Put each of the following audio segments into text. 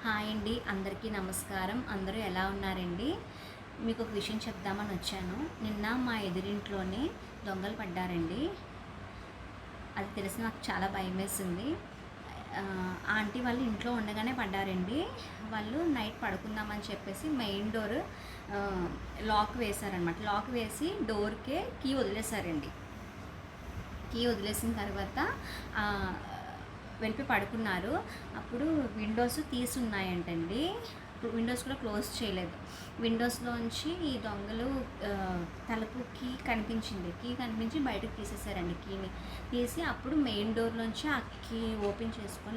Hi అండి, అందరికీ నమస్కారం. అందరూ ఎలా ఉన్నారండి? మీకు ఒక విషయం చెప్దామని వచ్చాను. నిన్న మా ఎదురింట్లోనే దొంగలు పడ్డారండి. అది తెలిసి నాకు చాలా భయమేసింది. ఆంటీ వాళ్ళు ఇంట్లో ఉండగానే పడ్డారండి. వాళ్ళు నైట్ పడుకుందామని చెప్పేసి మెయిన్ డోర్ లాక్ వేశారనమాట. లాక్ వేసి డోర్కే కీ వదిలేశారండి. కీ వదిలేసిన తర్వాత వెళ్ళి పడుకున్నారు. అప్పుడు విండోస్ తీసున్నాయంటండి. విండోస్ కూడా క్లోజ్ చేయలేదు. విండోస్లోంచి ఈ దొంగలు తలుపు కీ కనిపించి బయటకు తీసేసారండి. కీని తీసి అప్పుడు మెయిన్ డోర్లోంచి ఆ కీ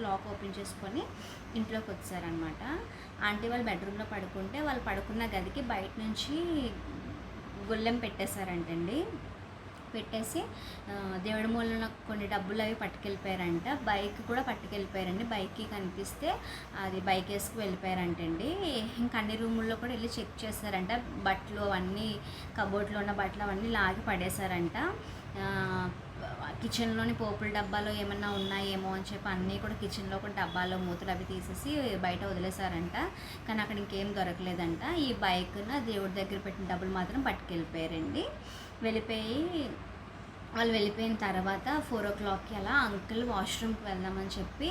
లాక్ ఓపెన్ చేసుకొని ఇంట్లోకి వచ్చారనమాట. ఆంటీ వాళ్ళు బెడ్రూమ్లో పడుకుంటే వాళ్ళు పడుకున్న గదికి బయట నుంచి గొల్లెం పెట్టేశారంటండి. పెట్టేసి దేవుడి మూలన కొన్ని డబ్బులు అవి పట్టుకెళ్ళిపోయారంట. బైక్ కూడా పట్టుకెళ్ళిపోయారండి. బైక్కి కనిపిస్తే అది బైక్ వేసుకు వెళ్ళిపోయారంటండి. ఇంకా అన్ని రూముల్లో కూడా వెళ్ళి చెక్ చేశారంట. బట్టలు అవన్నీ, కబోర్డ్లో ఉన్న బట్టలు అవన్నీ లాగి పడేశారంట. కిచెన్లోని పోపుల డబ్బాలో ఏమన్నా ఉన్నాయేమో అని చెప్పి అన్నీ కూడా కిచెన్లో కూడా డబ్బాలో మూతలు అవి తీసేసి బయట వదిలేశారంట. కానీ అక్కడ ఇంకేం దొరకలేదంట. ఈ బైక్ను దేవుడి దగ్గర పెట్టిన డబ్బులు మాత్రం పట్టుకెళ్ళిపోయారండి. వాళ్ళు వెళ్ళిపోయిన తర్వాత 4 o'clockకి అలా అంకుల్ వాష్రూమ్కి వెళ్దామని చెప్పి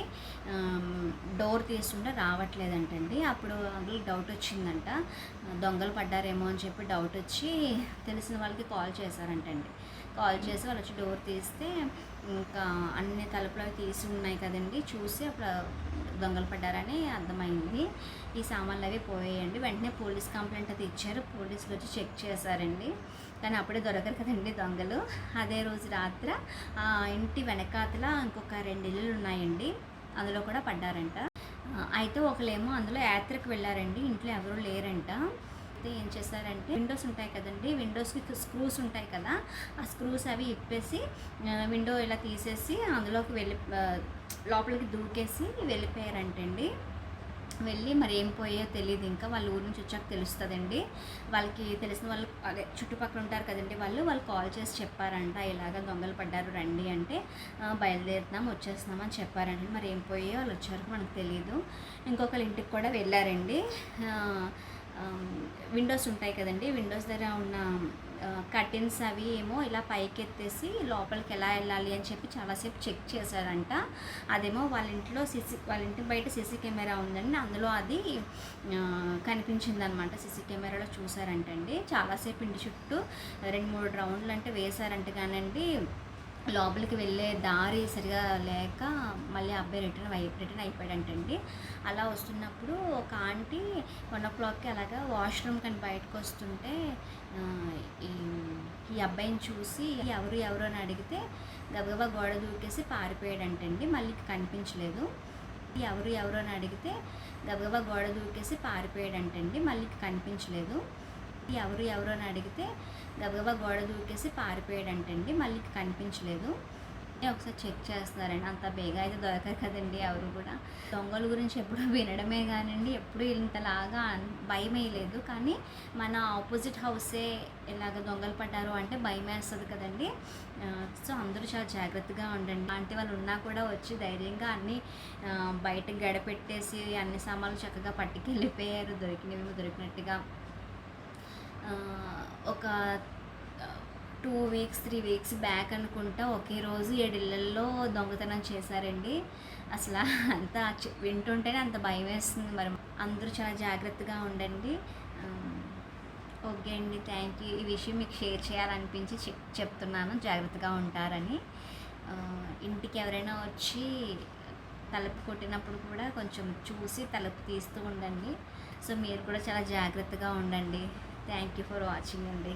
డోర్ తీస్తుంటే రావట్లేదంటండి. అప్పుడు అంకుల్ డౌట్ వచ్చిందంట, దొంగలు పడ్డారేమో అని చెప్పి డౌట్ వచ్చి తెలిసిన వాళ్ళకి కాల్ చేశారంటండి. కాల్ చేసి వాళ్ళు వచ్చి డోర్ తీస్తే ఇంకా అన్ని తలుపులు అవి తీసి ఉన్నాయి కదండి. చూసి అప్పుడు దొంగలు పడ్డారని అర్థమైంది. ఈ సామాన్లు అవి పోయాయండి. వెంటనే పోలీస్ కంప్లైంట్ అది ఇచ్చారు. పోలీసులు వచ్చి చెక్ చేశారండి. కానీ అప్పుడే దొరకరు కదండి దొంగలు. అదే రోజు రాత్రి ఆ ఇంటి వెనకాతల ఇంకొక 2 ఇళ్ళు ఉన్నాయండి, అందులో కూడా పడ్డారంట. అయితే ఒకళ్ళేమో అందులో యాత్రకు వెళ్ళారండి. ఇంట్లో ఎవరూ లేరంట. అయితే ఏం చేశారంటే, విండోస్ ఉంటాయి కదండి, విండోస్కి స్క్రూస్ ఉంటాయి కదా, ఆ స్క్రూస్ అవి ఇప్పేసి విండో ఇలా తీసేసి అందులోకి లోపలికి దూకేసి వెళ్ళిపోయారంటండి. వెళ్ళి మరి ఏం పోయో తెలియదు. ఇంకా వాళ్ళ ఊరి నుంచి వచ్చాక తెలుస్తుందండి. వాళ్ళకి తెలిసిన వాళ్ళు అదే చుట్టుపక్కల ఉంటారు కదండి, వాళ్ళు కాల్ చేసి చెప్పారంట, ఇలాగ దొంగలు పడ్డారు రండి అంటే బయలుదేరుతున్నాం వచ్చేస్తున్నాం అని చెప్పారండి. మరి ఏం పోయో వాళ్ళు వచ్చారు మనకు తెలియదు. ఇంకొకరి ఇంటికి కూడా వెళ్ళారండి. విండోస్ ఉంటాయి కదండి, విండోస్ దగ్గర ఉన్న కర్టెన్స్ అవి ఏమో ఇలా పైకి ఎత్తేసి లోపలికి ఎలా వెళ్ళాలి అని చెప్పి చాలాసేపు చెక్ చేశారంట. అదేమో వాళ్ళ ఇంటి బయట సీసీ కెమెరా ఉందండి, అందులో అది కనిపించిందనమాట. సీసీ కెమెరాలో చూసారంటండి. చాలాసేపు ఇంటి చుట్టూ 2-3 రౌండ్లు అంటే వేశారంట. కానండి లోపలికి వెళ్ళే దారి సరిగా లేక మళ్ళీ అబ్బాయి రిటర్న్ అయిపోయాడంటండి. అలా వస్తున్నప్పుడు ఒక ఆంటీ 1 o'clockకి అలాగా వాష్రూమ్ కానీ బయటకు వస్తుంటే ఈ అబ్బాయిని చూసి ఎవరు అని అడిగితే గబగబా గోడ దూకేసి పారిపోయాడంటండి. మళ్ళీ కనిపించలేదు. ఎవరు అని అడిగితే గబగబా గోడ దూకేసి పారిపోయాడంటండి. మళ్ళీ కనిపించలేదు. ఎవరు అని అడిగితే గబగబా గోడ దూకేసి పారిపోయాడంటండి. మళ్ళీ కనిపించలేదు. ఒకసారి చెక్ చేస్తున్నారండి. అంత బేగా అయితే దొరకరు కదండి ఎవరు కూడా. దొంగల గురించి ఎప్పుడూ వినడమే కానండి, ఎప్పుడూ ఇంతలాగా భయం వేయలేదు. కానీ మన ఆపోజిట్ హౌసే ఇలాగ దొంగలు పడ్డారు అంటే భయం వేస్తుంది కదండి. సో అందరూ చాలా జాగ్రత్తగా ఉండండి. ఆంటీ వాళ్ళు ఉన్నా కూడా వచ్చి ధైర్యంగా అన్నీ బయటకు గడపెట్టేసి అన్ని సామాన్లు చక్కగా పట్టుకెళ్ళిపోయారు. దొరికినట్టుగా ఒక 2 weeks 3 weeks బ్యాక్ అనుకుంటా ఒకే రోజు 7 ఇళ్ళల్లో దొంగతనం చేశారండి. అసలు అంతా వింటుంటేనే అంత భయం వేస్తుంది. మరి అందరూ చాలా జాగ్రత్తగా ఉండండి. ఓకే అండి, థ్యాంక్ యూ. ఈ విషయం మీకు షేర్ చేయాలనిపించి చెప్తున్నాను, జాగ్రత్తగా ఉంటారని. ఇంటికి ఎవరైనా వచ్చి తలుపు కొట్టినప్పుడు కూడా కొంచెం చూసి తలుపు తీస్తూ ఉండండి. సో మీరు కూడా చాలా జాగ్రత్తగా ఉండండి. థ్యాంక్ యూ ఫర్ వాచింగ్ అండి.